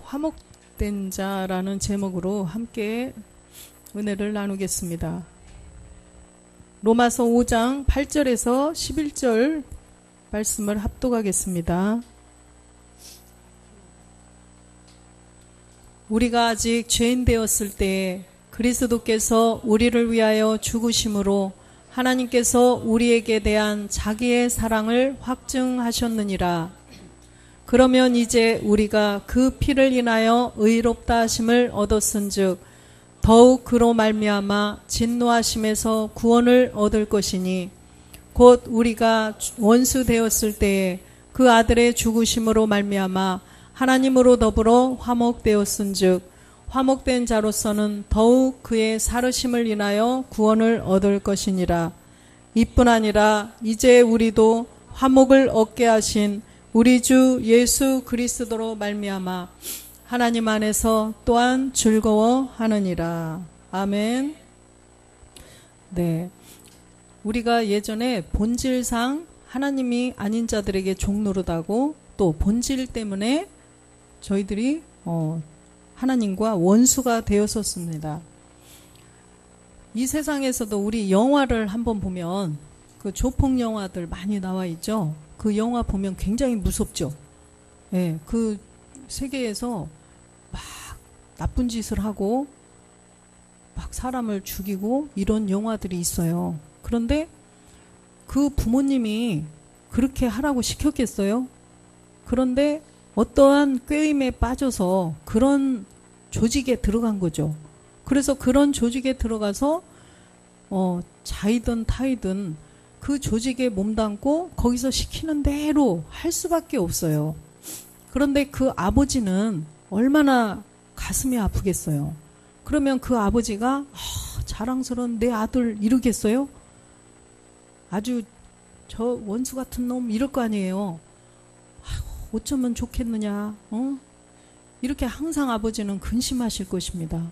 화목된 자라는 제목으로 함께 은혜를 나누겠습니다. 로마서 5장 8절에서 11절 말씀을 합독하겠습니다. 우리가 아직 죄인 되었을 때 그리스도께서 우리를 위하여 죽으심으로 하나님께서 우리에게 대한 자기의 사랑을 확증하셨느니라. 그러면 이제 우리가 그 피를 인하여 의롭다 하심을 얻었은즉 더욱 그로 말미암아 진노하심에서 구원을 얻을 것이니 곧 우리가 원수 되었을 때에 그 아들의 죽으심으로 말미암아 하나님으로 더불어 화목되었은즉 화목된 자로서는 더욱 그의 살으심을 인하여 구원을 얻을 것이니라. 이뿐 아니라 이제 우리도 화목을 얻게 하신 우리 주 예수 그리스도로 말미암아 하나님 안에서 또한 즐거워하느니라. 아멘. 네, 우리가 예전에 본질상 하나님이 아닌 자들에게 종노릇하고 또 본질 때문에 저희들이 하나님과 원수가 되었었습니다. 이 세상에서도 우리 영화를 한번 보면 그 조폭 영화들 많이 나와 있죠. 그 영화 보면 굉장히 무섭죠. 예, 그 세계에서 막 나쁜 짓을 하고 막 사람을 죽이고 이런 영화들이 있어요. 그런데 그 부모님이 그렇게 하라고 시켰겠어요? 그런데 어떠한 꾀임에 빠져서 그런 조직에 들어간 거죠. 그래서 그런 조직에 들어가서 자이든 타이든 그 조직에 몸담고 거기서 시키는 대로 할 수밖에 없어요. 그런데 그 아버지는 얼마나 가슴이 아프겠어요. 그러면 그 아버지가 자랑스러운 내 아들 이러겠어요? 아주 저 원수 같은 놈 이럴 거 아니에요. 어쩌면 좋겠느냐, 이렇게 항상 아버지는 근심하실 것입니다.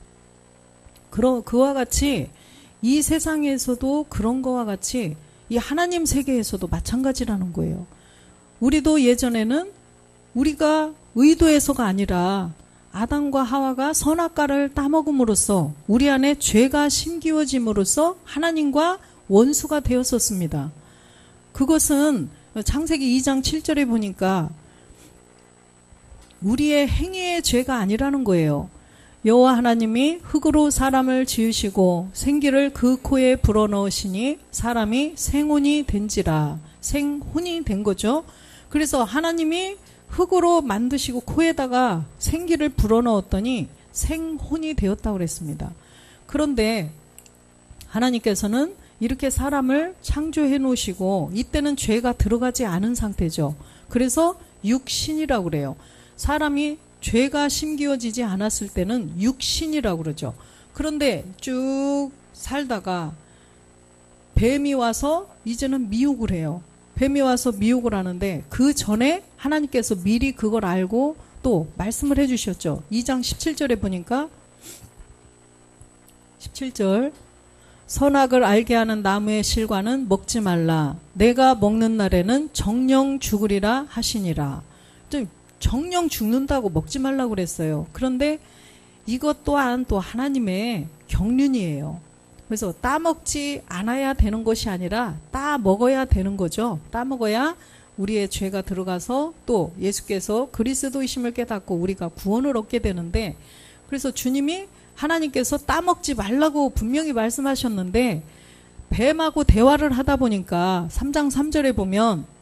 그와 같이 이 세상에서도 그런 거와 같이 이 하나님 세계에서도 마찬가지라는 거예요. 우리도 예전에는 우리가 의도해서가 아니라 아담과 하와가 선악과를 따먹음으로써 우리 안에 죄가 심기워짐으로써 하나님과 원수가 되었었습니다. 그것은 창세기 2장 7절에 보니까 우리의 행위의 죄가 아니라는 거예요. 여호와 하나님이 흙으로 사람을 지으시고 생기를 그 코에 불어넣으시니 사람이 생혼이 된지라. 생혼이 된 거죠. 그래서 하나님이 흙으로 만드시고 코에다가 생기를 불어넣었더니 생혼이 되었다고 그랬습니다. 그런데 하나님께서는 이렇게 사람을 창조해 놓으시고 이때는 죄가 들어가지 않은 상태죠. 그래서 육신이라고 그래요. 사람이 죄가 심기어지지 않았을 때는 육신이라고 그러죠. 그런데 쭉 살다가 뱀이 와서 이제는 미혹을 해요. 뱀이 와서 미혹을 하는데 그 전에 하나님께서 미리 그걸 알고 또 말씀을 해주셨죠. 2장 17절에 보니까 17절 선악을 알게 하는 나무의 실과는 먹지 말라. 내가 먹는 날에는 정령 죽으리라 하시니라. 정령 죽는다고 먹지 말라고 그랬어요. 그런데 이것 또한 또 하나님의 경륜이에요. 그래서 따먹지 않아야 되는 것이 아니라 따먹어야 되는 거죠. 따먹어야 우리의 죄가 들어가서 또 예수께서 그리스도이심을 깨닫고 우리가 구원을 얻게 되는데, 그래서 주님이 하나님께서 따먹지 말라고 분명히 말씀하셨는데 뱀하고 대화를 하다 보니까 3장 3절에 보면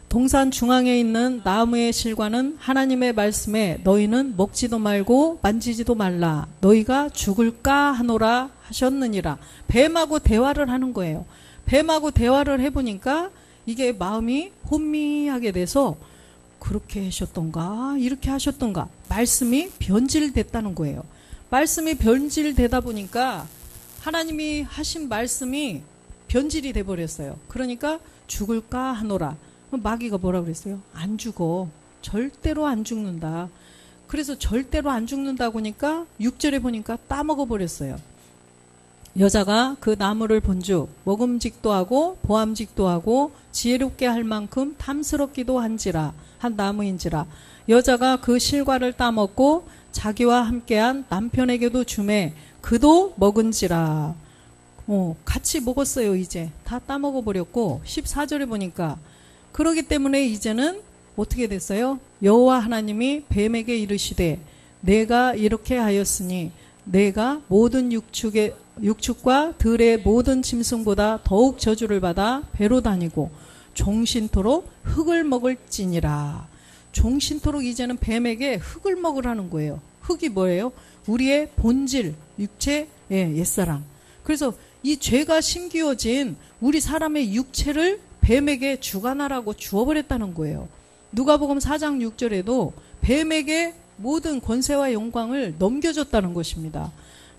동산 중앙에 있는 나무의 실과는 하나님의 말씀에 너희는 먹지도 말고 만지지도 말라. 너희가 죽을까 하노라 하셨느니라. 뱀하고 대화를 하는 거예요. 뱀하고 대화를 해보니까 이게 마음이 혼미하게 돼서 그렇게 하셨던가 이렇게 하셨던가 말씀이 변질됐다는 거예요. 말씀이 변질되다 보니까 하나님이 하신 말씀이 변질이 돼버렸어요. 그러니까 죽을까 하노라. 마귀가 뭐라 그랬어요? 안 죽어. 절대로 안 죽는다. 그래서 절대로 안 죽는다고 하니까 6절에 보니까 따먹어 버렸어요. 여자가 그 나무를 본즉 먹음직도 하고 보암직도 하고 지혜롭게 할 만큼 탐스럽기도 한지라 한 나무인지라 여자가 그 실과를 따먹고 자기와 함께한 남편에게도 주매 그도 먹은지라. 같이 먹었어요. 이제 다 따먹어 버렸고 14절에 보니까 그러기 때문에 이제는 어떻게 됐어요? 여호와 하나님이 뱀에게 이르시되 내가 이렇게 하였으니 내가 모든 육축과 들의 모든 짐승보다 더욱 저주를 받아 배로 다니고 종신토록 흙을 먹을지니라. 종신토록 이제는 뱀에게 흙을 먹으라는 거예요. 흙이 뭐예요? 우리의 본질, 육체, 옛사람. 그래서 이 죄가 심기어진 우리 사람의 육체를 뱀에게 주관하라고 주어버렸다는 거예요. 누가복음 4장 6절에도 뱀에게 모든 권세와 영광을 넘겨줬다는 것입니다.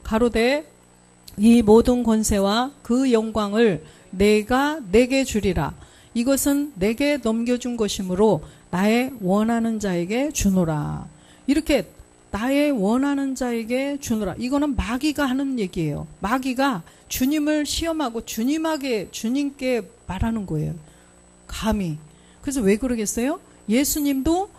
가로되 이 모든 권세와 그 영광을 내가 내게 주리라. 이것은 내게 넘겨준 것이므로 나의 원하는 자에게 주노라. 이렇게 나의 원하는 자에게 주노라. 이거는 마귀가 하는 얘기예요. 마귀가 주님을 시험하고 주님께 말하는 거예요. 감히. 그래서 왜 그러겠어요? 예수님도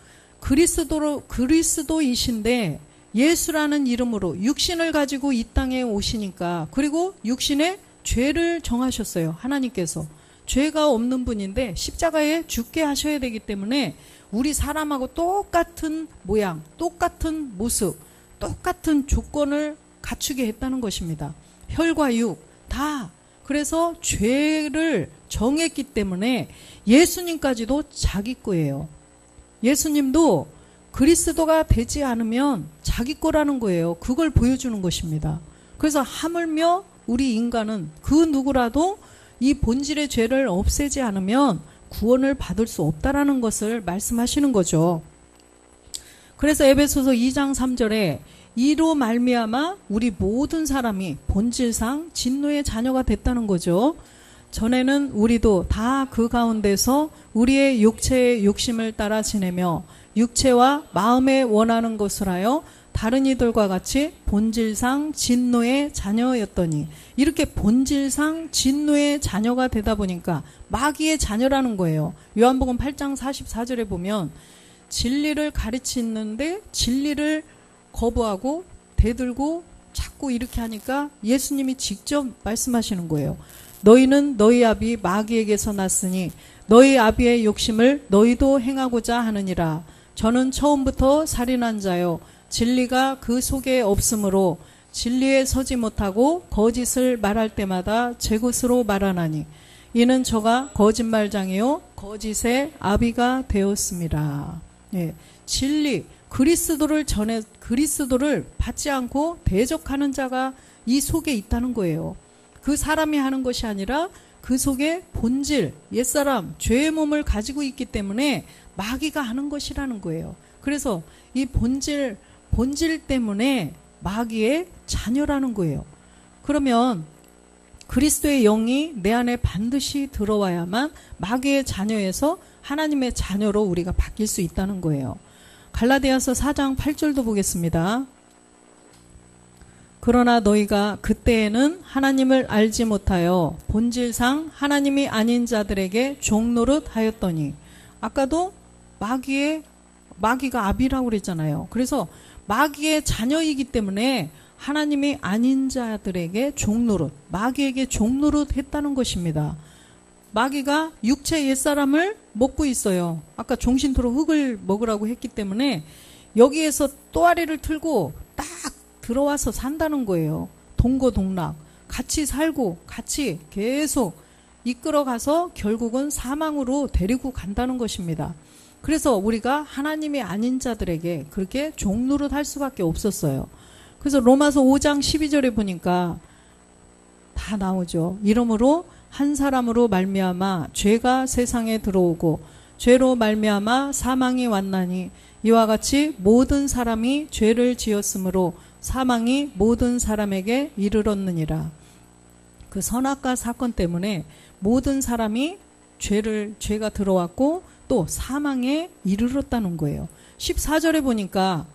그리스도이신데 예수라는 이름으로 육신을 가지고 이 땅에 오시니까, 그리고 육신에 죄를 정하셨어요. 하나님께서. 죄가 없는 분인데 십자가에 죽게 하셔야 되기 때문에 우리 사람하고 똑같은 모양, 똑같은 모습, 똑같은 조건을 갖추게 했다는 것입니다. 혈과 육 다. 그래서 죄를 정했기 때문에 예수님까지도 자기 거예요. 예수님도 그리스도가 되지 않으면 자기 거라는 거예요. 그걸 보여주는 것입니다. 그래서 하물며 우리 인간은 그 누구라도 이 본질의 죄를 없애지 않으면 구원을 받을 수 없다라는 것을 말씀하시는 거죠. 그래서 에베소서 2장 3절에 이로 말미암아 우리 모든 사람이 본질상 진노의 자녀가 됐다는 거죠. 전에는 우리도 다 그 가운데서 우리의 육체의 욕심을 따라 지내며 육체와 마음에 원하는 것을 하여 다른 이들과 같이 본질상 진노의 자녀였더니, 이렇게 본질상 진노의 자녀가 되다 보니까 마귀의 자녀라는 거예요. 요한복음 8장 44절에 보면 진리를 가르치는데 진리를 거부하고 대들고 자꾸 이렇게 하니까 예수님이 직접 말씀하시는 거예요. 너희는 너희 아비 마귀에게서 났으니 너희 아비의 욕심을 너희도 행하고자 하느니라. 저는 처음부터 살인한 자요 진리가 그 속에 없으므로 진리에 서지 못하고 거짓을 말할 때마다 제 것으로 말하나니 이는 저가 거짓말장이요 거짓의 아비가 되었습니다. 진리, 그리스도를 받지 않고 대적하는 자가 이 속에 있다는 거예요. 그 사람이 하는 것이 아니라 그 속에 본질, 옛사람, 죄의 몸을 가지고 있기 때문에 마귀가 하는 것이라는 거예요. 그래서 이 본질 때문에 마귀의 자녀라는 거예요. 그러면 그리스도의 영이 내 안에 반드시 들어와야만 마귀의 자녀에서 하나님의 자녀로 우리가 바뀔 수 있다는 거예요. 갈라디아서 4장 8절도 보겠습니다. 그러나 너희가 그때에는 하나님을 알지 못하여 본질상 하나님이 아닌 자들에게 종노릇 하였더니, 아까도 마귀가 아비라고 그랬잖아요. 그래서 마귀의 자녀이기 때문에 하나님이 아닌 자들에게 종노릇, 마귀에게 종노릇 했다는 것입니다. 마귀가 육체 옛사람을 먹고 있어요. 아까 종신토록 흙을 먹으라고 했기 때문에 여기에서 또아리를 틀고 딱 들어와서 산다는 거예요. 동거동락. 같이 살고 같이 계속 이끌어가서 결국은 사망으로 데리고 간다는 것입니다. 그래서 우리가 하나님이 아닌 자들에게 그렇게 종노릇 할 수밖에 없었어요. 그래서 로마서 5장 12절에 보니까 다 나오죠. 이러므로 한 사람으로 말미암아 죄가 세상에 들어오고 죄로 말미암아 사망이 왔나니 이와 같이 모든 사람이 죄를 지었으므로 사망이 모든 사람에게 이르렀느니라. 그 선악과 사건 때문에 모든 사람이 죄가 들어왔고 또 사망에 이르렀다는 거예요. 14절에 보니까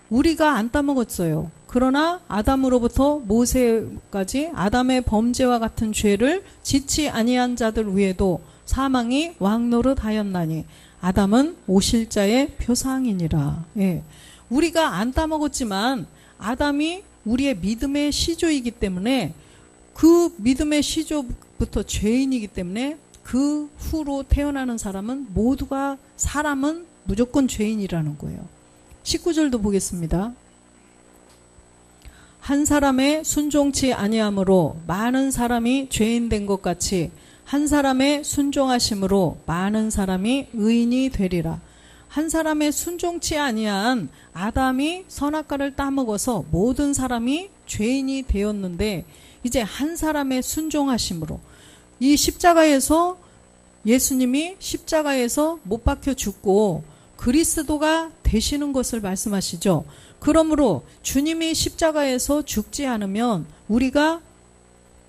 우리가 안 따먹었어요. 그러나 아담으로부터 모세까지 아담의 범죄와 같은 죄를 짓지 아니한 자들 위에도 사망이 왕노릇하였나니 아담은 오실자의 표상이니라. 예. 우리가 안 따먹었지만 아담이 우리의 믿음의 시조이기 때문에 그 믿음의 시조부터 죄인이기 때문에 그 후로 태어나는 사람은 모두가 사람은 무조건 죄인이라는 거예요. 19절도 보겠습니다. 한 사람의 순종치 아니함으로 많은 사람이 죄인 된 것 같이 한 사람의 순종하심으로 많은 사람이 의인이 되리라. 한 사람의 순종치 아니한 아담이 선악과를 따먹어서 모든 사람이 죄인이 되었는데 이제 한 사람의 순종하심으로 이 십자가에서 예수님이 십자가에서 못 박혀 죽고 그리스도가 되시는 것을 말씀하시죠. 그러므로 주님이 십자가에서 죽지 않으면 우리가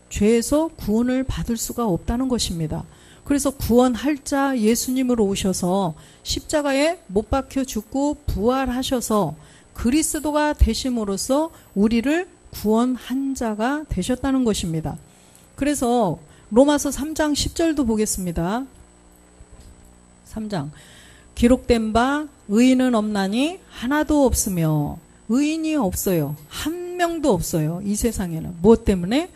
죄에서 구원을 받을 수가 없다는 것입니다. 그래서 구원할 자 예수님으로 오셔서 십자가에 못 박혀 죽고 부활하셔서 그리스도가 되심으로써 우리를 구원한 자가 되셨다는 것입니다. 그래서 로마서 3장 10절도 보겠습니다. 3장 기록된 바 의인은 없나니 하나도 없으며 의인이 없어요. 한 명도 없어요. 이 세상에는. 무엇 때문에?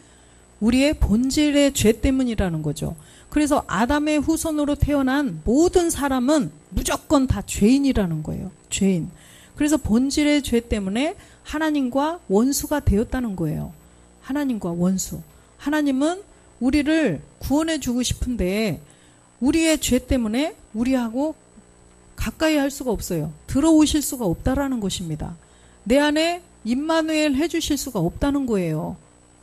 우리의 본질의 죄 때문이라는 거죠. 그래서 아담의 후손으로 태어난 모든 사람은 무조건 다 죄인이라는 거예요. 죄인. 그래서 본질의 죄 때문에 하나님과 원수가 되었다는 거예요. 하나님과 원수. 하나님은 우리를 구원해 주고 싶은데 우리의 죄 때문에 우리하고 가까이 할 수가 없어요. 들어오실 수가 없다라는 것입니다. 내 안에 임마누엘 해주실 수가 없다는 거예요.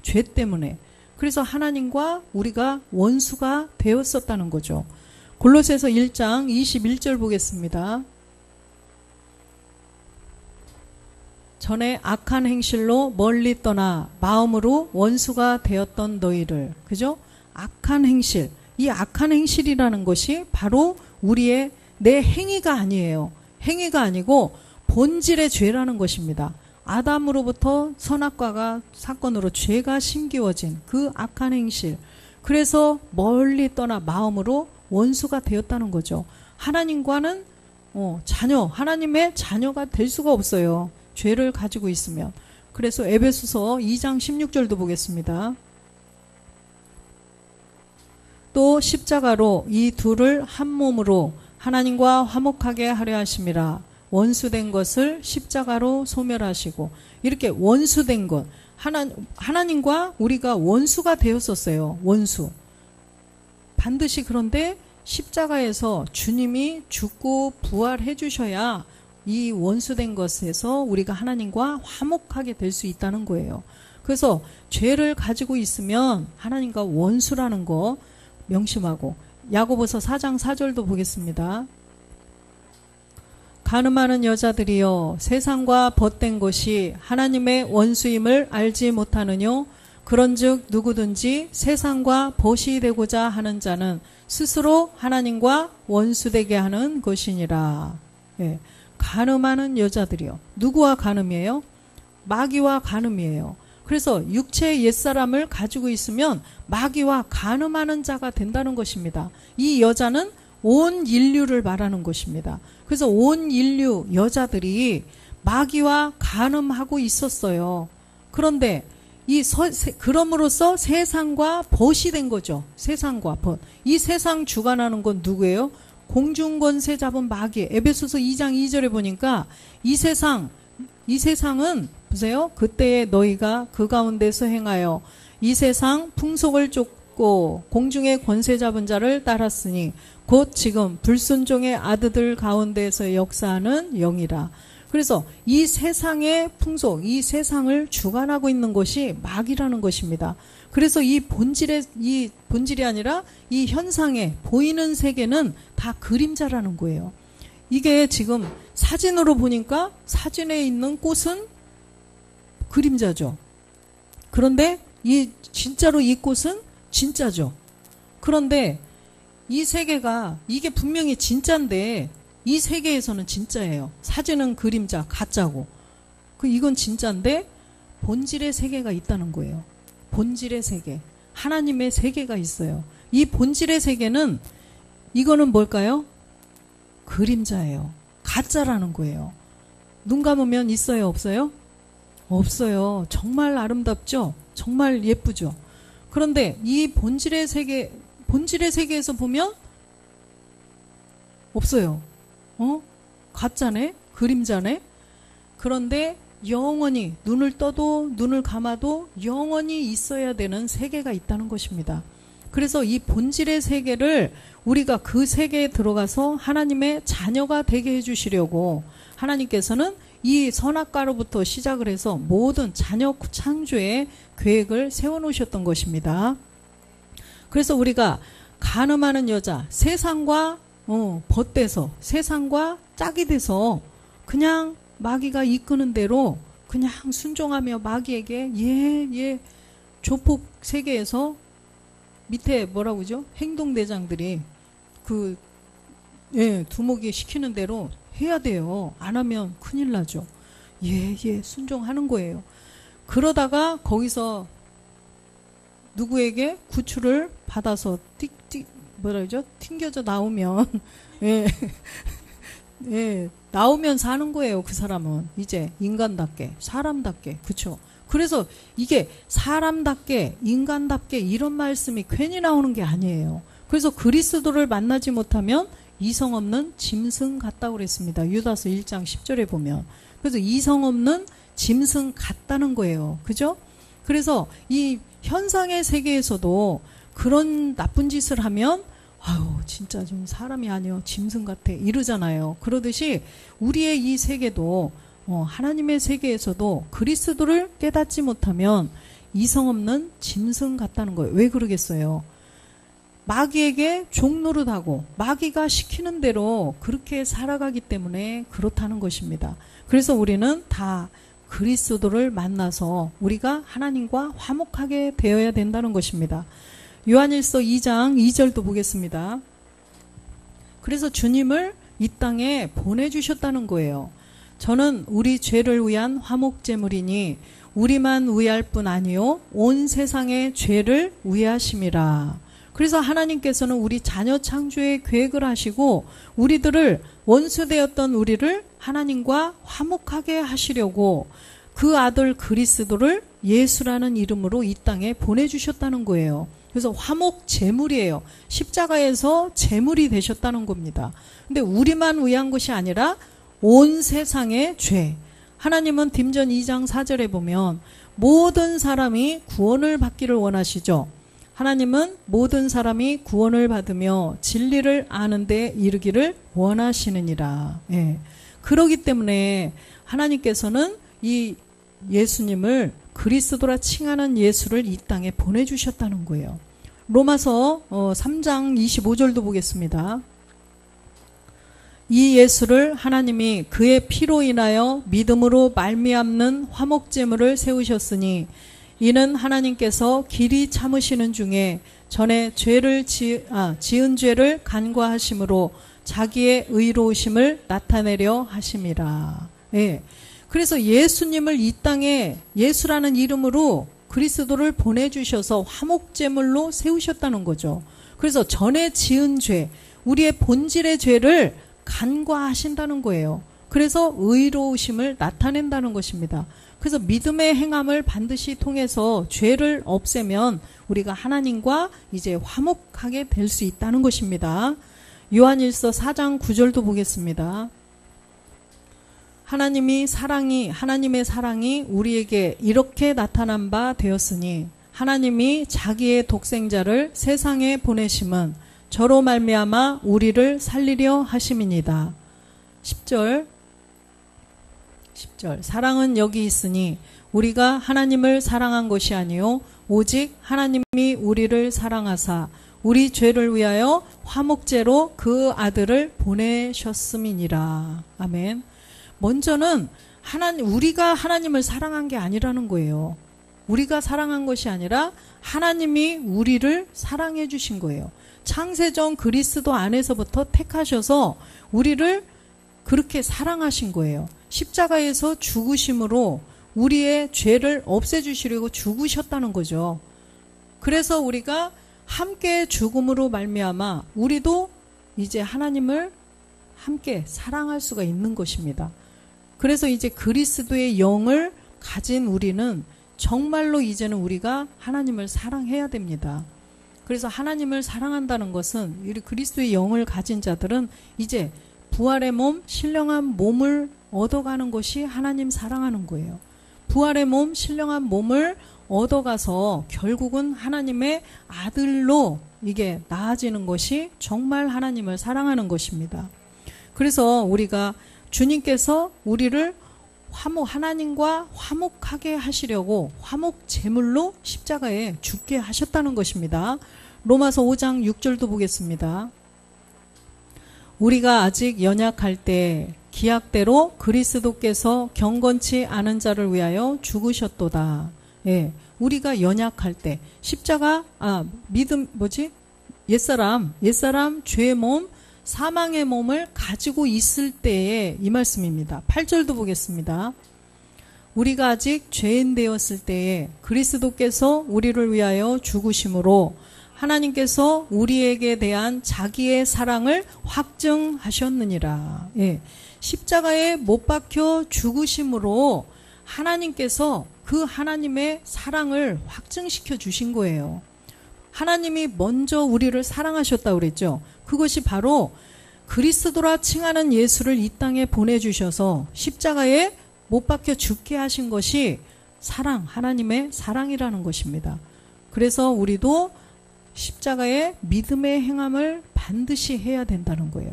죄 때문에. 그래서 하나님과 우리가 원수가 되었었다는 거죠. 골로새서 1장 21절 보겠습니다. 전에 악한 행실로 멀리 떠나 마음으로 원수가 되었던 너희를, 그죠? 악한 행실. 이 악한 행실이라는 것이 바로 우리의 내 행위가 아니에요. 행위가 아니고 본질의 죄라는 것입니다. 아담으로부터 선악과가 사건으로 죄가 심기워진 그 악한 행실. 그래서 멀리 떠나 마음으로 원수가 되었다는 거죠. 하나님과는 하나님의 자녀가 될 수가 없어요. 죄를 가지고 있으면. 그래서 에베소서 2장 16절도 보겠습니다. 또 십자가로 이 둘을 한 몸으로 하나님과 화목하게 하려 하심이라. 원수된 것을 십자가로 소멸하시고, 이렇게 원수된 것, 하나님과 우리가 원수가 되었었어요. 원수. 반드시. 그런데 십자가에서 주님이 죽고 부활해 주셔야 이 원수된 것에서 우리가 하나님과 화목하게 될 수 있다는 거예요. 그래서 죄를 가지고 있으면 하나님과 원수라는 거 명심하고, 야고보서 4장 4절도 보겠습니다. 간음하는 여자들이여, 세상과 벗된 것이 하나님의 원수임을 알지 못하느뇨? 그런즉 누구든지 세상과 벗이 되고자 하는 자는 스스로 하나님과 원수되게 하는 것이니라. 예. 간음하는 여자들이요. 누구와 간음이에요? 마귀와 간음이에요. 그래서 육체의 옛사람을 가지고 있으면 마귀와 간음하는 자가 된다는 것입니다. 이 여자는 온 인류를 말하는 것입니다. 그래서 온 인류 여자들이 마귀와 간음하고 있었어요. 그런데 그럼으로써 세상과 벗이 된 거죠. 세상과 벗. 이 세상 주관하는 건 누구예요? 공중권세 잡은 마귀. 에베소서 2장 2절에 보니까 이 세상은 보세요. 그때에 너희가 그 가운데서 행하여 이 세상 풍속을 쫓고 공중의 권세 잡은 자를 따랐으니 곧 지금 불순종의 아들들 가운데서 역사하는 영이라. 그래서 이 세상의 풍속, 이 세상을 주관하고 있는 것이 마귀라는 것입니다. 그래서 이 본질이 아니라 이 현상에 보이는 세계는 다 그림자라는 거예요. 이게 지금 사진으로 보니까 사진에 있는 꽃은 그림자죠. 그런데 진짜로 이 꽃은 진짜죠. 그런데 이 세계가, 이게 분명히 진짜인데 이 세계에서는 진짜예요. 사진은 그림자, 가짜고. 이건 진짜인데 본질의 세계가 있다는 거예요. 본질의 세계. 하나님의 세계가 있어요. 이 본질의 세계는 이거는 뭘까요? 그림자예요. 가짜라는 거예요. 눈 감으면 있어요, 없어요? 없어요. 정말 아름답죠? 정말 예쁘죠? 그런데 이 본질의 세계에서 보면 없어요. 가짜네? 그림자네? 그런데 영원히 눈을 떠도 눈을 감아도 영원히 있어야 되는 세계가 있다는 것입니다. 그래서 이 본질의 세계를 우리가 그 세계에 들어가서 하나님의 자녀가 되게 해주시려고 하나님께서는 이 선악과로부터 시작을 해서 모든 자녀 창조의 계획을 세워놓으셨던 것입니다. 그래서 우리가 간음하는 여자, 세상과 벗돼서 세상과 짝이 돼서 그냥 마귀가 이끄는 대로 그냥 순종하며 마귀에게 조폭 세계에서 밑에 뭐라고 그러죠? 행동대장들이 두목이 시키는 대로 해야 돼요. 안 하면 큰일 나죠. 순종하는 거예요. 그러다가 거기서 누구에게 구출을 받아서 튕겨져 나오면 나오면 사는 거예요. 그 사람은 이제 인간답게 사람답게. 그렇죠. 그래서 이게 사람답게 인간답게 이런 말씀이 괜히 나오는 게 아니에요. 그래서 그리스도를 만나지 못하면 이성 없는 짐승 같다고 그랬습니다. 유다서 1장 10절에 보면. 그래서 이성 없는 짐승 같다는 거예요. 그죠? 그래서 이 현상의 세계에서도 그런 나쁜 짓을 하면 진짜 좀 사람이 아니요 짐승 같아 이러잖아요. 그러듯이 우리의 이 세계도 하나님의 세계에서도 그리스도를 깨닫지 못하면 이성 없는 짐승 같다는 거예요. 왜 그러겠어요? 마귀에게 종노릇하고 마귀가 시키는 대로 그렇게 살아가기 때문에 그렇다는 것입니다. 그래서 우리는 다 그리스도를 만나서 우리가 하나님과 화목하게 되어야 된다는 것입니다. 요한일서 2장 2절도 보겠습니다. 그래서 주님을 이 땅에 보내주셨다는 거예요. 저는 우리 죄를 위한 화목제물이니 우리만 위할 뿐 아니요 온 세상의 죄를 위하심이라. 그래서 하나님께서는 우리 자녀 창조의 계획을 하시고 우리들을 원수되었던 우리를 하나님과 화목하게 하시려고 그 아들 그리스도를 예수라는 이름으로 이 땅에 보내주셨다는 거예요. 그래서 화목 제물이에요. 십자가에서 제물이 되셨다는 겁니다. 근데 우리만 위한 것이 아니라 온 세상의 죄. 하나님은 딤전 2장 4절에 보면 모든 사람이 구원을 받기를 원하시죠. 하나님은 모든 사람이 구원을 받으며 진리를 아는 데 이르기를 원하시느니라. 그러기 때문에 하나님께서는 이 예수님을 그리스도라 칭하는 예수를 이 땅에 보내주셨다는 거예요. 로마서 3장 25절도 보겠습니다. 이 예수를 하나님이 그의 피로 인하여 믿음으로 말미암는 화목제물을 세우셨으니 이는 하나님께서 길이 참으시는 중에 전에 지은 죄를 간과하심으로 자기의 의로우심을 나타내려 하심이라. 그래서 예수님을 이 땅에 예수라는 이름으로 그리스도를 보내주셔서 화목제물로 세우셨다는 거죠. 그래서 전에 지은 죄, 우리의 본질의 죄를 간과하신다는 거예요. 그래서 의로우심을 나타낸다는 것입니다. 그래서 믿음의 행함을 반드시 통해서 죄를 없애면 우리가 하나님과 이제 화목하게 될 수 있다는 것입니다. 요한일서 4장 9절도 보겠습니다. 하나님의 사랑이 우리에게 이렇게 나타난 바 되었으니 하나님이 자기의 독생자를 세상에 보내심은 저로 말미암아 우리를 살리려 하심이니이다. 10절 사랑은 여기 있으니 우리가 하나님을 사랑한 것이 아니요 오직 하나님이 우리를 사랑하사 우리 죄를 위하여 화목제로 그 아들을 보내셨음이니라. 아멘. 먼저는 우리가 하나님을 사랑한 게 아니라는 거예요. 우리가 사랑한 것이 아니라 하나님이 우리를 사랑해 주신 거예요. 창세전 그리스도 안에서부터 택하셔서 우리를 그렇게 사랑하신 거예요. 십자가에서 죽으심으로 우리의 죄를 없애주시려고 죽으셨다는 거죠. 그래서 우리가 함께 죽음으로 말미암아 우리도 이제 하나님을 함께 사랑할 수가 있는 것입니다. 그래서 이제 그리스도의 영을 가진 우리는 정말로 이제는 우리가 하나님을 사랑해야 됩니다. 그래서 하나님을 사랑한다는 것은 우리 그리스도의 영을 가진 자들은 이제 부활의 몸, 신령한 몸을 얻어가는 것이 하나님 사랑하는 거예요. 부활의 몸, 신령한 몸을 얻어가서 결국은 하나님의 아들로 이게 나아지는 것이 정말 하나님을 사랑하는 것입니다. 그래서 우리가 주님께서 우리를 하나님과 화목하게 하시려고 화목 제물로 십자가에 죽게 하셨다는 것입니다. 로마서 5장 6절도 보겠습니다. 우리가 아직 연약할 때 기약대로 그리스도께서 경건치 않은 자를 위하여 죽으셨도다. 예, 우리가 연약할 때 십자가 옛사람 죄의 몸, 사망의 몸을 가지고 있을 때에 이 말씀입니다. 8절도 보겠습니다. 우리가 아직 죄인 되었을 때에 그리스도께서 우리를 위하여 죽으심으로 하나님께서 우리에게 대한 자기의 사랑을 확증하셨느니라. 예, 십자가에 못 박혀 죽으심으로 하나님께서 그 하나님의 사랑을 확증시켜 주신 거예요. 하나님이 먼저 우리를 사랑하셨다고 그랬죠. 그것이 바로 그리스도라 칭하는 예수를 이 땅에 보내주셔서 십자가에 못 박혀 죽게 하신 것이 하나님의 사랑이라는 것입니다. 그래서 우리도 십자가의 믿음의 행함을 반드시 해야 된다는 거예요.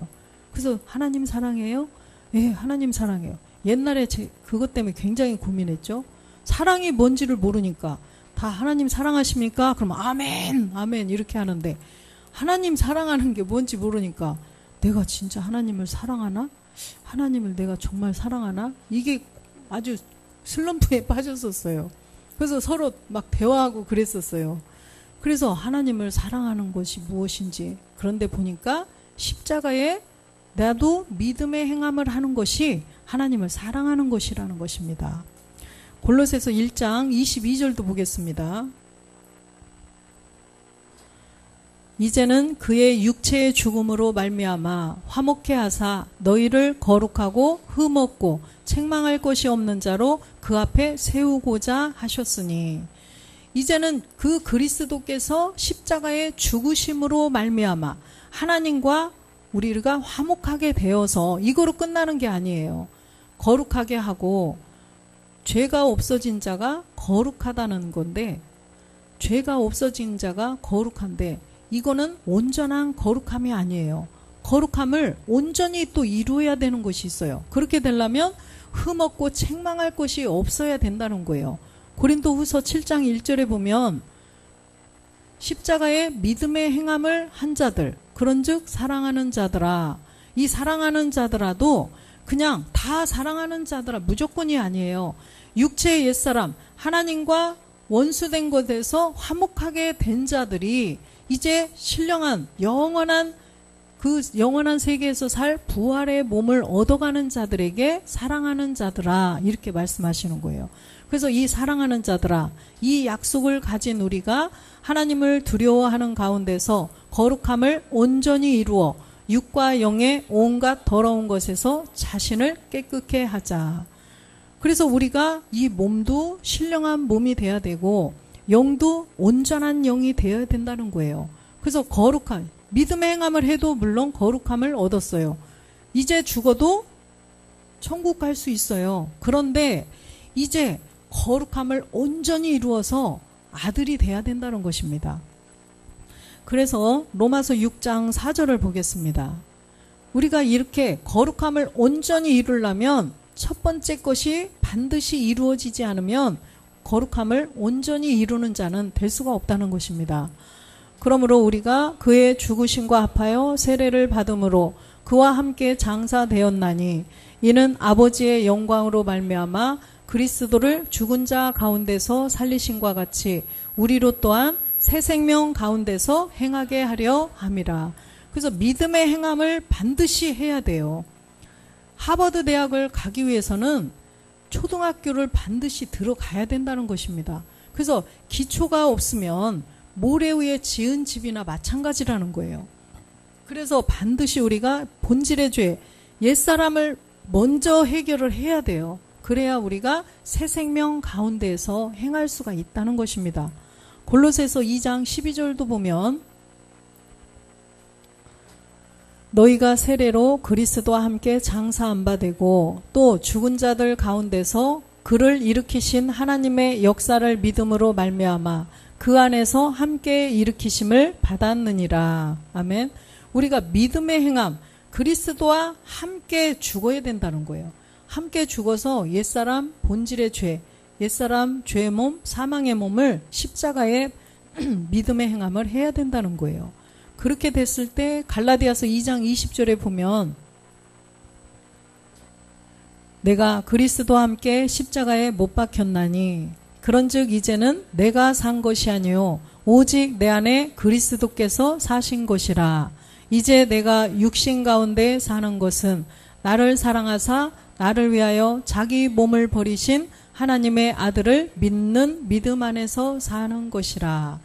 그래서 하나님 사랑해요? 네, 하나님 사랑해요. 옛날에 그것 때문에 굉장히 고민했죠. 사랑이 뭔지를 모르니까 다 하나님 사랑하십니까? 그럼 아멘, 아멘 이렇게 하는데 하나님 사랑하는 게 뭔지 모르니까 내가 진짜 하나님을 사랑하나? 하나님을 내가 정말 사랑하나? 이게 아주 슬럼프에 빠졌었어요. 그래서 서로 막 대화하고 그랬었어요. 그래서 하나님을 사랑하는 것이 무엇인지 그런데 보니까 십자가에 나도 믿음의 행함을 하는 것이 하나님을 사랑하는 것이라는 것입니다. 골로새서 1장 22절도 보겠습니다. 이제는 그의 육체의 죽음으로 말미암아 화목케 하사 너희를 거룩하고 흠없고 책망할 것이 없는 자로 그 앞에 세우고자 하셨으니 이제는 그 그리스도께서 십자가의 죽으심으로 말미암아 하나님과 우리가 화목하게 되어서 이거로 끝나는 게 아니에요. 거룩하게 하고 죄가 없어진 자가 거룩하다는 건데 죄가 없어진 자가 거룩한데 이거는 온전한 거룩함이 아니에요. 거룩함을 온전히 또 이루어야 되는 것이 있어요. 그렇게 되려면 흠없고 책망할 것이 없어야 된다는 거예요. 고린도후서 7장 1절에 보면 십자가에 믿음의 행함을 한 자들 그런즉 사랑하는 자들아 이 사랑하는 자들아도 그냥 다 사랑하는 자들아 무조건이 아니에요. 육체의 옛사람 하나님과 원수된 것에서 화목하게 된 자들이 이제 신령한 영원한 그 영원한 세계에서 살 부활의 몸을 얻어가는 자들에게 사랑하는 자들아 이렇게 말씀하시는 거예요. 그래서 이 사랑하는 자들아 이 약속을 가진 우리가 하나님을 두려워하는 가운데서 거룩함을 온전히 이루어 육과 영의 온갖 더러운 것에서 자신을 깨끗게 하자. 그래서 우리가 이 몸도 신령한 몸이 돼야 되고 영도 온전한 영이 되어야 된다는 거예요. 그래서 거룩한 믿음의 행함을 해도 물론 거룩함을 얻었어요. 이제 죽어도 천국 갈 수 있어요. 그런데 이제 거룩함을 온전히 이루어서 아들이 돼야 된다는 것입니다. 그래서 로마서 6장 4절을 보겠습니다. 우리가 이렇게 거룩함을 온전히 이루려면 첫 번째 것이 반드시 이루어지지 않으면 거룩함을 온전히 이루는 자는 될 수가 없다는 것입니다. 그러므로 우리가 그의 죽으심과 합하여 세례를 받음으로 그와 함께 장사되었나니 이는 아버지의 영광으로 말미암아 그리스도를 죽은 자 가운데서 살리심과 같이 우리로 또한 새 생명 가운데서 행하게 하려 함이라. 그래서 믿음의 행함을 반드시 해야 돼요. 하버드 대학을 가기 위해서는 초등학교를 반드시 들어가야 된다는 것입니다. 그래서 기초가 없으면 모래 위에 지은 집이나 마찬가지라는 거예요. 그래서 반드시 우리가 본질의 죄, 옛사람을 먼저 해결을 해야 돼요. 그래야 우리가 새 생명 가운데에서 행할 수가 있다는 것입니다. 골로새서 2장 12절도 보면 너희가 세례로 그리스도와 함께 장사한 바 되고 또 죽은 자들 가운데서 그를 일으키신 하나님의 역사를 믿음으로 말미암아 그 안에서 함께 일으키심을 받았느니라. 아멘. 우리가 믿음의 행함, 그리스도와 함께 죽어야 된다는 거예요. 함께 죽어서 옛사람 본질의 죄, 옛사람 죄의 몸, 사망의 몸을 십자가에 믿음의 행함을 해야 된다는 거예요. 그렇게 됐을 때 갈라디아서 2장 20절에 보면 내가 그리스도와 함께 십자가에 못 박혔나니 그런즉 이제는 내가 산 것이 아니요 오직 내 안에 그리스도께서 사신 것이라. 이제 내가 육신 가운데 사는 것은 나를 사랑하사 나를 위하여 자기 몸을 버리신 하나님의 아들을 믿는 믿음 안에서 사는 것이라.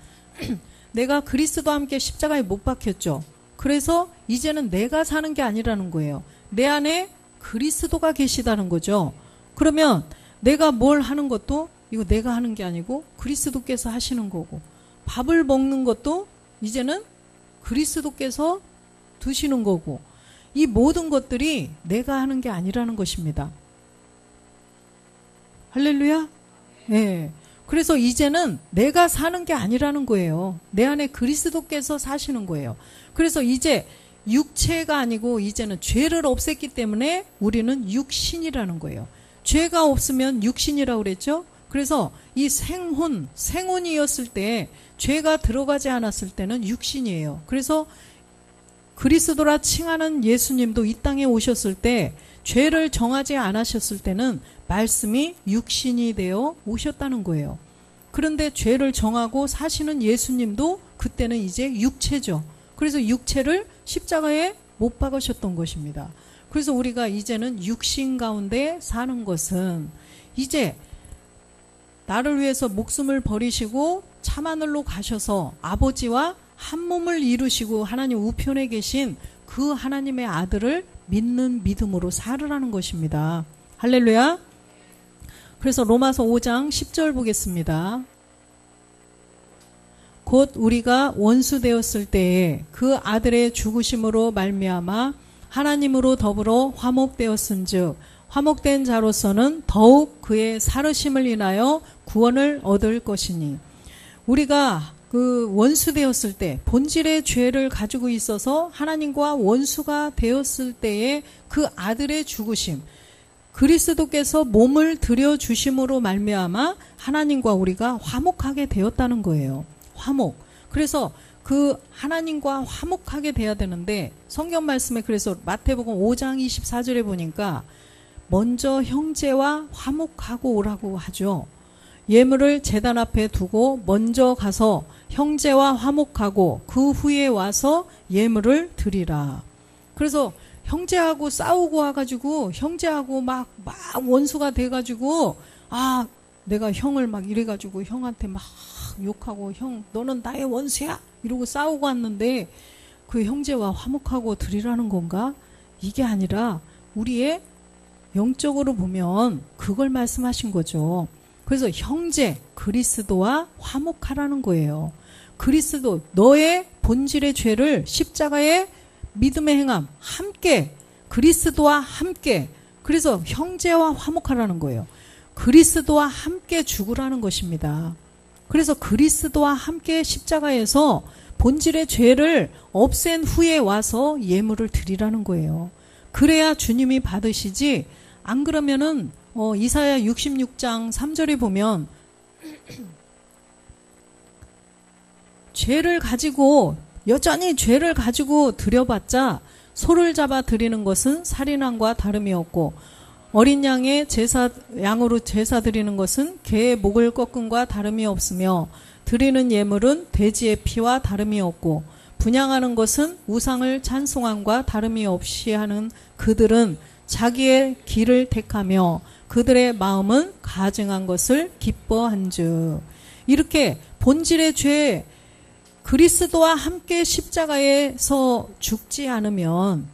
내가 그리스도와 함께 십자가에 못 박혔죠. 그래서 이제는 내가 사는 게 아니라는 거예요. 내 안에 그리스도가 계시다는 거죠. 그러면 내가 뭘 하는 것도 이거 내가 하는 게 아니고 그리스도께서 하시는 거고, 밥을 먹는 것도 이제는 그리스도께서 드시는 거고, 이 모든 것들이 내가 하는 게 아니라는 것입니다. 할렐루야? 네. 그래서 이제는 내가 사는 게 아니라는 거예요. 내 안에 그리스도께서 사시는 거예요. 그래서 이제 육체가 아니고 이제는 죄를 없앴기 때문에 우리는 육신이라는 거예요. 죄가 없으면 육신이라고 그랬죠? 그래서 이 생혼이었을 때, 죄가 들어가지 않았을 때는 육신이에요. 그래서 그리스도라 칭하는 예수님도 이 땅에 오셨을 때 죄를 정하지 않으셨을 때는 말씀이 육신이 되어 오셨다는 거예요. 그런데 죄를 정하고 사시는 예수님도 그때는 이제 육체죠. 그래서 육체를 십자가에 못 박으셨던 것입니다. 그래서 우리가 이제는 육신 가운데 사는 것은 이제 나를 위해서 목숨을 버리시고 참하늘로 가셔서 아버지와 한 몸을 이루시고 하나님 우편에 계신 그 하나님의 아들을 믿는 믿음으로 살으라는 것입니다. 할렐루야. 그래서 로마서 5장 10절 보겠습니다. 곧 우리가 원수 되었을 때에 그 아들의 죽으심으로 말미암아 하나님으로 더불어 화목되었은즉 화목된 자로서는 더욱 그의 살으심을 인하여 구원을 얻을 것이니. 우리가 그 원수 되었을 때, 본질의 죄를 가지고 있어서 하나님과 원수가 되었을 때에 그 아들의 죽으심, 그리스도께서 몸을 들여주심으로 말미암아 하나님과 우리가 화목하게 되었다는 거예요. 화목. 그래서 그 하나님과 화목하게 돼야 되는데, 성경 말씀에 그래서 마태복음 5장 24절에 보니까 먼저 형제와 화목하고 오라고 하죠. 예물을 제단 앞에 두고 먼저 가서 형제와 화목하고 그 후에 와서 예물을 드리라. 그래서 형제하고 싸우고 와가지고 형제하고 막 원수가 돼가지고 내가 형을 막 이래가지고 형한테 막 욕하고 형 너는 나의 원수야 이러고 싸우고 왔는데 그 형제와 화목하고 드리라는 건가? 이게 아니라 우리의 영적으로 보면 그걸 말씀하신 거죠. 그래서 형제 그리스도와 화목하라는 거예요. 그리스도 너의 본질의 죄를 십자가에 믿음의 행함 함께 그리스도와 함께, 그래서 형제와 화목하라는 거예요. 그리스도와 함께 죽으라는 것입니다. 그래서 그리스도와 함께 십자가에서 본질의 죄를 없앤 후에 와서 예물을 드리라는 거예요. 그래야 주님이 받으시지, 안 그러면은 이사야 66장 3절에 보면 여전히 죄를 가지고 드려봤자 소를 잡아 드리는 것은 살인함과 다름이 없고 어린 양으로 제사 드리는 것은 개의 목을 꺾음과 다름이 없으며 드리는 예물은 돼지의 피와 다름이 없고 분향하는 것은 우상을 찬송함과 다름이 없이 하는 그들은 자기의 길을 택하며 그들의 마음은 가증한 것을 기뻐한즉. 이렇게 본질의 죄, 그리스도와 함께 십자가에서 죽지 않으면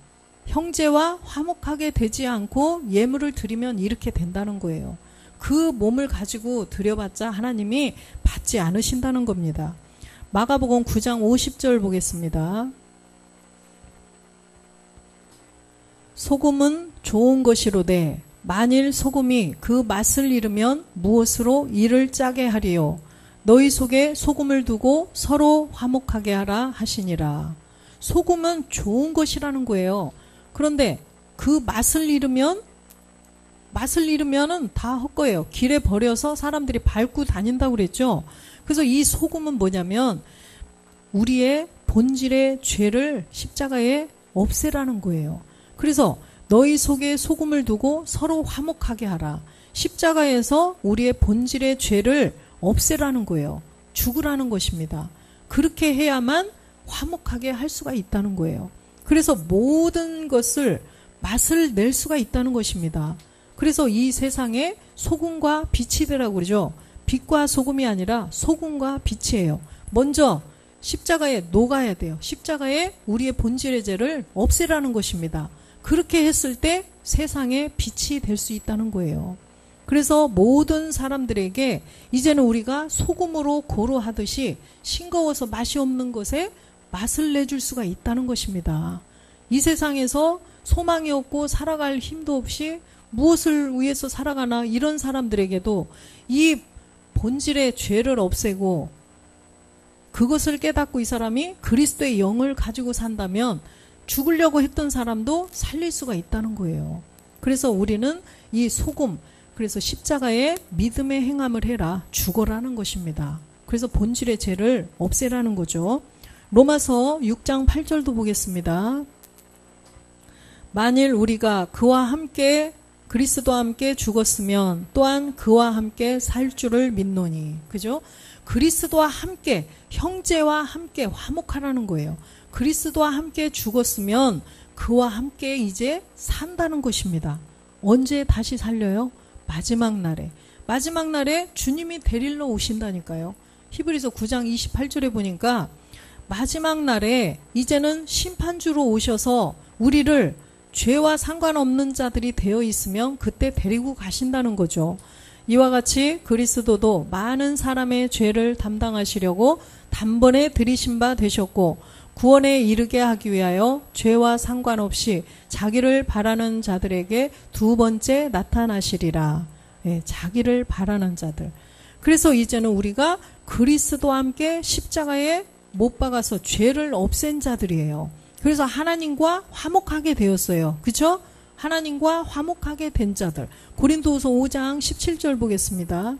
형제와 화목하게 되지 않고 예물을 드리면 이렇게 된다는 거예요. 그 몸을 가지고 드려봤자 하나님이 받지 않으신다는 겁니다. 마가복음 9장 50절 보겠습니다. 소금은 좋은 것이로되 만일 소금이 그 맛을 잃으면 무엇으로 이를 짜게 하리요. 너희 속에 소금을 두고 서로 화목하게 하라 하시니라. 소금은 좋은 것이라는 거예요. 그런데 그 맛을 잃으면은 다 헛거예요. 길에 버려서 사람들이 밟고 다닌다고 그랬죠. 그래서 이 소금은 뭐냐면 우리의 본질의 죄를 십자가에 없애라는 거예요. 그래서 너희 속에 소금을 두고 서로 화목하게 하라. 십자가에서 우리의 본질의 죄를 없애라는 거예요. 죽으라는 것입니다. 그렇게 해야만 화목하게 할 수가 있다는 거예요. 그래서 모든 것을 맛을 낼 수가 있다는 것입니다. 그래서 이 세상에 소금과 빛이 되라고 그러죠. 빛과 소금이 아니라 소금과 빛이에요. 먼저 십자가에 녹아야 돼요. 십자가에 우리의 본질의 죄를 없애라는 것입니다. 그렇게 했을 때 세상에 빛이 될 수 있다는 거예요. 그래서 모든 사람들에게 이제는 우리가 소금으로 고로하듯이 싱거워서 맛이 없는 것에 맛을 내줄 수가 있다는 것입니다. 이 세상에서 소망이 없고 살아갈 힘도 없이 무엇을 위해서 살아가나 이런 사람들에게도 이 본질의 죄를 없애고 그것을 깨닫고 이 사람이 그리스도의 영을 가지고 산다면 죽으려고 했던 사람도 살릴 수가 있다는 거예요. 그래서 우리는 이 소금, 그래서 십자가에 믿음의 행함을 해라, 죽어라는 것입니다. 그래서 본질의 죄를 없애라는 거죠. 로마서 6장 8절도 보겠습니다. 만일 우리가 그와 함께 그리스도와 함께 죽었으면 또한 그와 함께 살 줄을 믿노니. 그죠? 그리스도와 함께, 형제와 함께 화목하라는 거예요. 그리스도와 함께 죽었으면 그와 함께 이제 산다는 것입니다. 언제 다시 살려요? 마지막 날에. 마지막 날에 주님이 데리러 오신다니까요. 히브리서 9장 28절에 보니까 마지막 날에 이제는 심판주로 오셔서 우리를 죄와 상관없는 자들이 되어 있으면 그때 데리고 가신다는 거죠. 이와 같이 그리스도도 많은 사람의 죄를 담당하시려고 단번에 들이신 바 되셨고 구원에 이르게 하기 위하여 죄와 상관없이 자기를 바라는 자들에게 두 번째 나타나시리라. 예, 자기를 바라는 자들. 그래서 이제는 우리가 그리스도와 함께 십자가에 못 박아서 죄를 없앤 자들이에요. 그래서 하나님과 화목하게 되었어요. 그렇죠? 하나님과 화목하게 된 자들. 고린도후서 5장 17절 보겠습니다.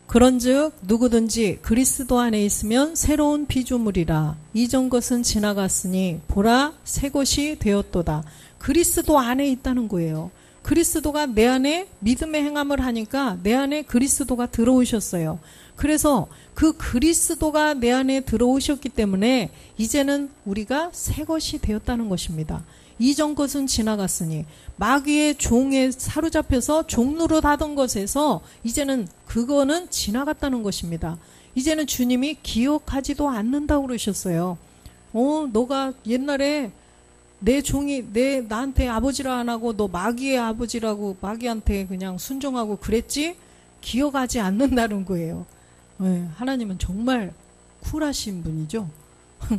그런즉 누구든지 그리스도 안에 있으면 새로운 피조물이라. 이전 것은 지나갔으니 보라 새 것이 되었도다. 그리스도 안에 있다는 거예요. 그리스도가 내 안에 믿음의 행함을 하니까 내 안에 그리스도가 들어오셨어요. 그래서 그 그리스도가 내 안에 들어오셨기 때문에 이제는 우리가 새 것이 되었다는 것입니다. 이전 것은 지나갔으니 마귀의 종에 사로잡혀서 종로로 하던 것에서 이제는 그거는 지나갔다는 것입니다. 이제는 주님이 기억하지도 않는다고 그러셨어요. 너가 옛날에 내 종이 나한테 아버지라 안 하고 너 마귀의 아버지라고 마귀한테 그냥 순종하고 그랬지? 기억하지 않는다는 거예요. 네, 하나님은 정말 쿨하신 분이죠.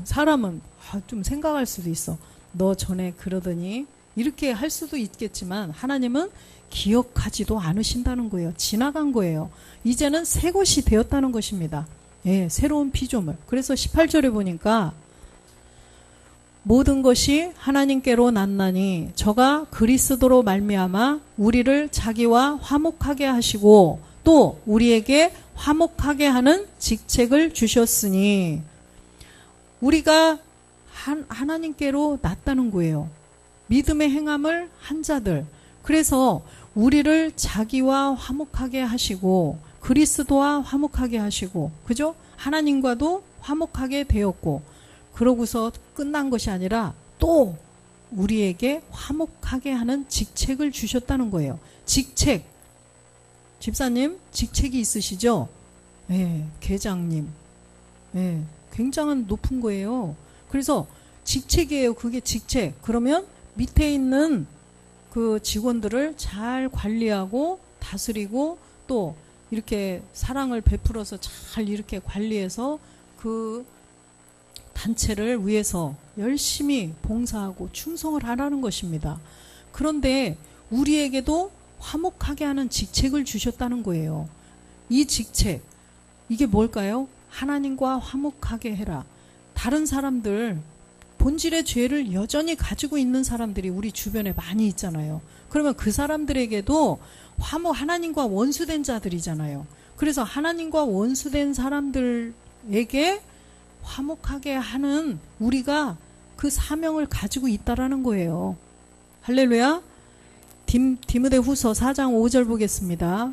사람은 좀 생각할 수도 있어. 너 전에 그러더니 이렇게 할 수도 있겠지만 하나님은 기억하지도 않으신다는 거예요. 지나간 거예요. 이제는 새 것이 되었다는 것입니다. 예, 새로운 피조물. 그래서 18절에 보니까 모든 것이 하나님께로 났나니 저가 그리스도로 말미암아 우리를 자기와 화목하게 하시고 또 우리에게 화목하게 하는 직책을 주셨으니 우리가 하나님께로 났다는 거예요. 믿음의 행함을 한 자들. 그래서 우리를 자기와 화목하게 하시고 그리스도와 화목하게 하시고 그죠? 하나님과도 화목하게 되었고 그러고서 끝난 것이 아니라 또 우리에게 화목하게 하는 직책을 주셨다는 거예요. 직책. 집사님, 직책이 있으시죠? 네, 계장님. 네, 굉장한 높은 거예요. 그래서 직책이에요. 그게 직책. 그러면 밑에 있는 그 직원들을 잘 관리하고 다스리고 또 이렇게 사랑을 베풀어서 잘 이렇게 관리해서 그 단체를 위해서 열심히 봉사하고 충성을 하라는 것입니다. 그런데 우리에게도 화목하게 하는 직책을 주셨다는 거예요. 이 직책, 이게 뭘까요? 하나님과 화목하게 해라. 다른 사람들, 본질의 죄를 여전히 가지고 있는 사람들이 우리 주변에 많이 있잖아요. 그러면 그 사람들에게도 하나님과 원수된 자들이잖아요. 그래서 하나님과 원수된 사람들에게 화목하게 하는 우리가 그 사명을 가지고 있다라는 거예요. 할렐루야. 디모데후서 4장 5절 보겠습니다.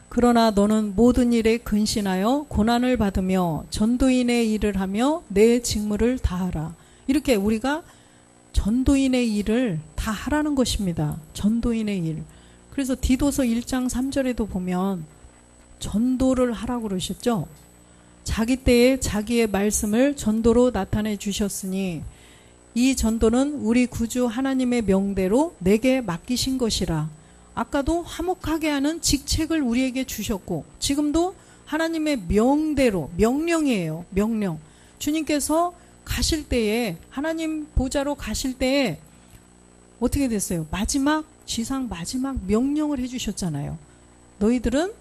그러나 너는 모든 일에 근신하여 고난을 받으며 전도인의 일을 하며 내 직무를 다하라. 이렇게 우리가 전도인의 일을 다 하라는 것입니다. 전도인의 일. 그래서 디도서 1장 3절에도 보면 전도를 하라고 그러셨죠. 자기 때에 자기의 말씀을 전도로 나타내 주셨으니 이 전도는 우리 구주 하나님의 명대로 내게 맡기신 것이라. 아까도 화목하게 하는 직책을 우리에게 주셨고 지금도 하나님의 명대로, 명령이에요. 명령. 주님께서 가실 때에, 하나님 보좌로 가실 때에 어떻게 됐어요? 지상 마지막 명령을 해주셨잖아요. 너희들은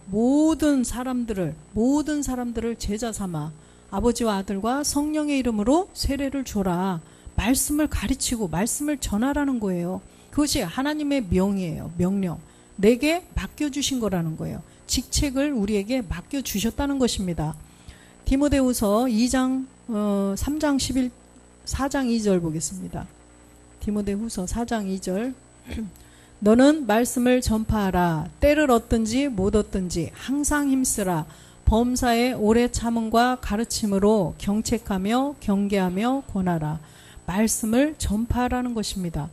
모든 사람들을 제자 삼아 아버지와 아들과 성령의 이름으로 세례를 줘라. 말씀을 가르치고 말씀을 전하라는 거예요. 그것이 하나님의 명이에요. 명령. 내게 맡겨주신 거라는 거예요. 직책을 우리에게 맡겨주셨다는 것입니다. 디모데후서 4장 2절 보겠습니다. 디모데후서 4장 2절. 너는 말씀을 전파하라. 때를 얻든지 못 얻든지 항상 힘쓰라. 범사에 오래 참음과 가르침으로 경책하며 경계하며 권하라. 말씀을 전파하라는 것입니다.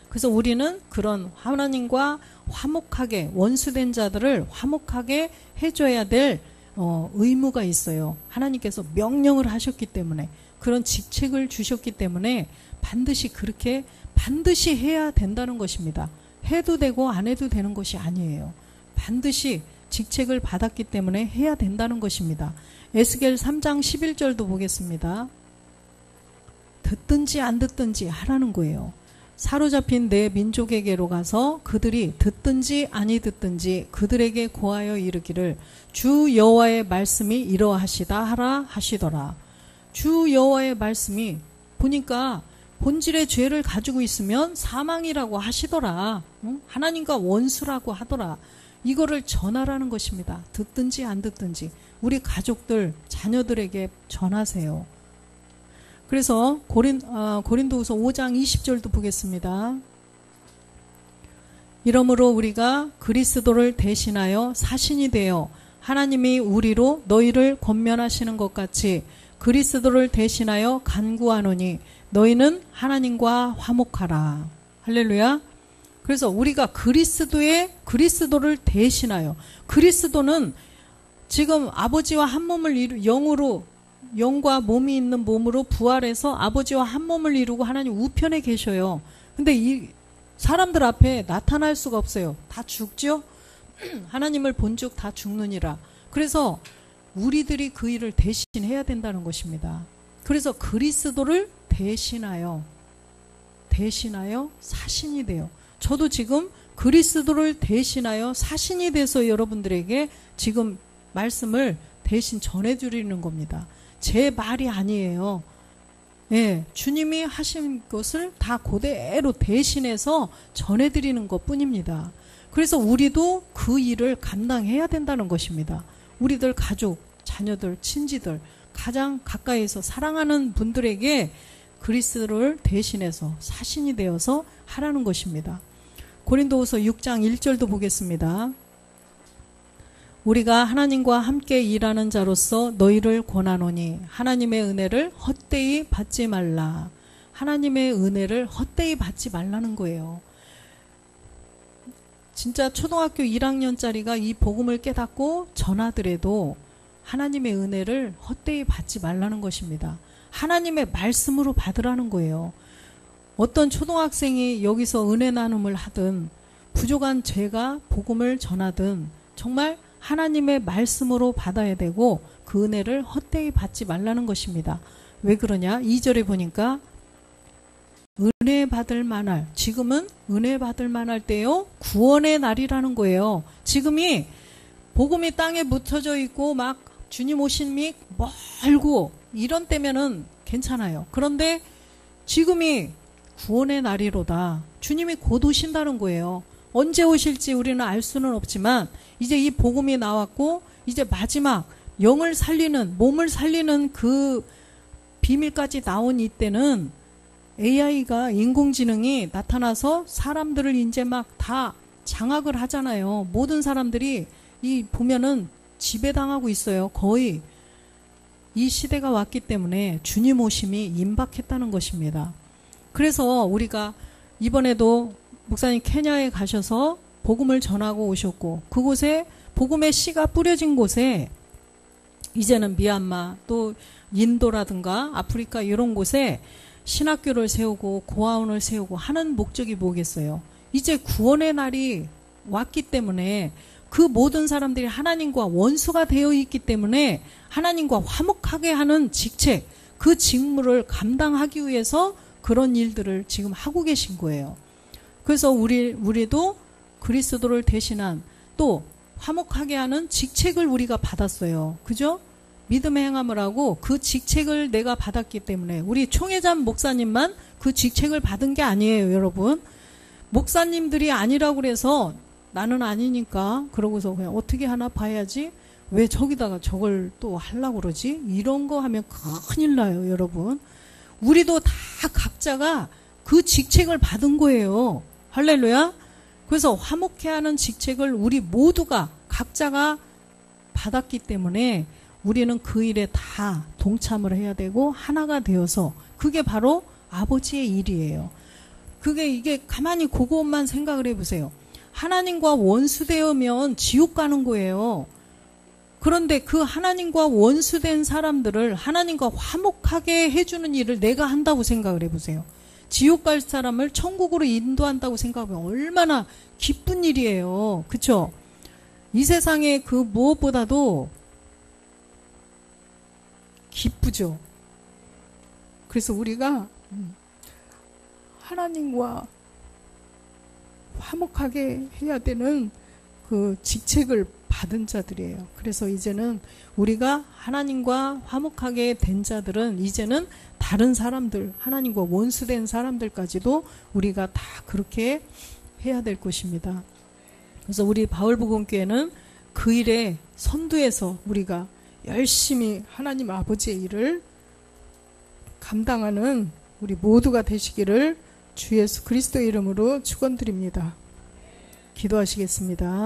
그래서 우리는 그런 하나님과 화목하게, 원수된 자들을 화목하게 해줘야 될 의무가 있어요. 하나님께서 명령을 하셨기 때문에, 그런 직책을 주셨기 때문에 반드시 해야 된다는 것입니다. 해도 되고 안 해도 되는 것이 아니에요. 반드시 직책을 받았기 때문에 해야 된다는 것입니다. 에스겔 3장 11절도 보겠습니다. 듣든지 안 듣든지 하라는 거예요. 사로잡힌 내 민족에게로 가서 그들이 듣든지 아니 듣든지 그들에게 고하여 이르기를 주 여호와의 말씀이 이러하시다 하라 하시더라. 주 여호와의 말씀이 보니까 본질의 죄를 가지고 있으면 사망이라고 하시더라. 하나님과 원수라고 하더라. 이거를 전하라는 것입니다. 듣든지 안 듣든지 우리 가족들, 자녀들에게 전하세요. 그래서 고린도후서 5장 20절도 보겠습니다. 이러므로 우리가 그리스도를 대신하여 사신이 되어 하나님이 우리로 너희를 권면하시는 것 같이 그리스도를 대신하여 간구하노니 너희는 하나님과 화목하라. 할렐루야. 그래서 우리가 그리스도를 대신하여, 그리스도는 지금 아버지와 한 몸을 영과 몸이 있는 몸으로 부활해서 아버지와 한 몸을 이루고 하나님 우편에 계셔요. 근데 이 사람들 앞에 나타날 수가 없어요. 다 죽죠? 하나님을 본즉 다 죽느니라. 그래서 우리들이 그 일을 대신해야 된다는 것입니다. 그래서 그리스도를 대신하여 사신이 돼요. 저도 지금 그리스도를 대신하여 사신이 돼서 여러분들에게 지금 말씀을 대신 전해드리는 겁니다. 제 말이 아니에요. 예, 주님이 하신 것을 다 그대로 대신해서 전해드리는 것 뿐입니다. 그래서 우리도 그 일을 감당해야 된다는 것입니다. 우리들 가족, 자녀들, 친지들, 가장 가까이서 사랑하는 분들에게 그리스도를 대신해서 사신이 되어서 하라는 것입니다. 고린도후서 6장 1절도 보겠습니다. 우리가 하나님과 함께 일하는 자로서 너희를 권하노니 하나님의 은혜를 헛되이 받지 말라. 하나님의 은혜를 헛되이 받지 말라는 거예요. 진짜 초등학교 1학년짜리가 이 복음을 깨닫고 전하더라도 하나님의 은혜를 헛되이 받지 말라는 것입니다. 하나님의 말씀으로 받으라는 거예요. 어떤 초등학생이 여기서 은혜 나눔을 하든 부족한 제가 복음을 전하든 정말 하나님의 말씀으로 받아야 되고 그 은혜를 헛되이 받지 말라는 것입니다. 왜 그러냐? 2절에 보니까 은혜 받을 만할, 지금은 은혜 받을 만할 때요, 구원의 날이라는 거예요. 지금이 복음이 땅에 묻혀져 있고 막 주님 오심이 멀고 이런 때면은 괜찮아요. 그런데 지금이 구원의 날이로다. 주님이 곧 오신다는 거예요. 언제 오실지 우리는 알 수는 없지만 이제 이 복음이 나왔고 이제 마지막 영을 살리는, 몸을 살리는 그 비밀까지 나온 이때는 AI가, 인공지능이 나타나서 사람들을 이제 막 다 장악을 하잖아요. 모든 사람들이 이 보면은 지배당하고 있어요. 거의 이 시대가 왔기 때문에 주님 오심이 임박했다는 것입니다. 그래서 우리가 이번에도 목사님 케냐에 가셔서 복음을 전하고 오셨고 그곳에 복음의 씨가 뿌려진 곳에 이제는 미얀마 또 인도라든가 아프리카 이런 곳에 신학교를 세우고 고아원을 세우고 하는 목적이 뭐겠어요? 이제 구원의 날이 왔기 때문에 그 모든 사람들이 하나님과 원수가 되어 있기 때문에 하나님과 화목하게 하는 직책, 그 직무를 감당하기 위해서 그런 일들을 지금 하고 계신 거예요. 그래서 우리도 그리스도를 대신한 또 화목하게 하는 직책을 우리가 받았어요. 그죠? 믿음의 행함을 하고 그 직책을 내가 받았기 때문에 우리 총회장 목사님만 그 직책을 받은 게 아니에요, 여러분. 목사님들이 아니라고 그래서 나는 아니니까 그러고서 그냥 어떻게 하나 봐야지 왜 저기다가 저걸 또 하려고 그러지? 이런 거 하면 큰일 나요, 여러분. 우리도 다 각자가 그 직책을 받은 거예요. 할렐루야. 그래서 화목해 하는 직책을 우리 모두가 각자가 받았기 때문에 우리는 그 일에 다 동참을 해야 되고 하나가 되어서 그게 바로 아버지의 일이에요. 이게 가만히 그것만 생각을 해보세요. 하나님과 원수되면 지옥 가는 거예요. 그런데 그 하나님과 원수된 사람들을 하나님과 화목하게 해주는 일을 내가 한다고 생각을 해보세요. 지옥 갈 사람을 천국으로 인도한다고 생각하면 얼마나 기쁜 일이에요. 그쵸? 이 세상에 그 무엇보다도 기쁘죠. 그래서 우리가 하나님과 화목하게 해야 되는 그 직책을 받은 자들이에요. 그래서 이제는 우리가 하나님과 화목하게 된 자들은 이제는 다른 사람들, 하나님과 원수된 사람들까지도 우리가 다 그렇게 해야 될 것입니다. 그래서 우리 바울복음교회는 그 일에 선두에서 우리가 열심히 하나님 아버지의 일을 감당하는 우리 모두가 되시기를 주 예수 그리스도의 이름으로 축원드립니다. 기도하시겠습니다.